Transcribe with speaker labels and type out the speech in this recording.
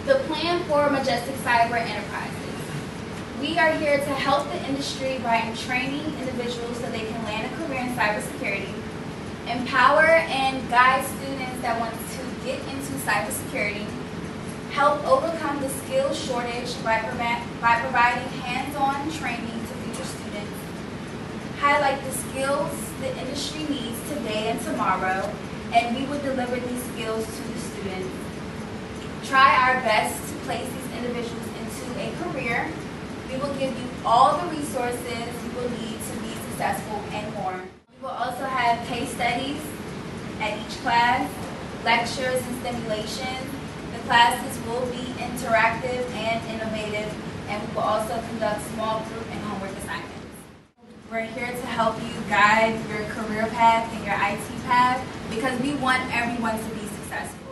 Speaker 1: The plan for Majestic Cyber Enterprises. We are here to help the industry by training individuals so they can land a career in cybersecurity, empower and guide students that want to get into cybersecurity, help overcome the skills shortage by providing hands-on training to future students, highlight the skills the industry needs today and tomorrow, and we will deliver these skills to the students. Try our best to place these individuals into a career. We will give you all the resources you will need to be successful and more. We will also have case studies at each class, lectures and stimulations. The classes will be interactive and innovative, and we will also conduct small group and homework assignments. We're here to help you guide your career path and your IT path because we want everyone to be successful.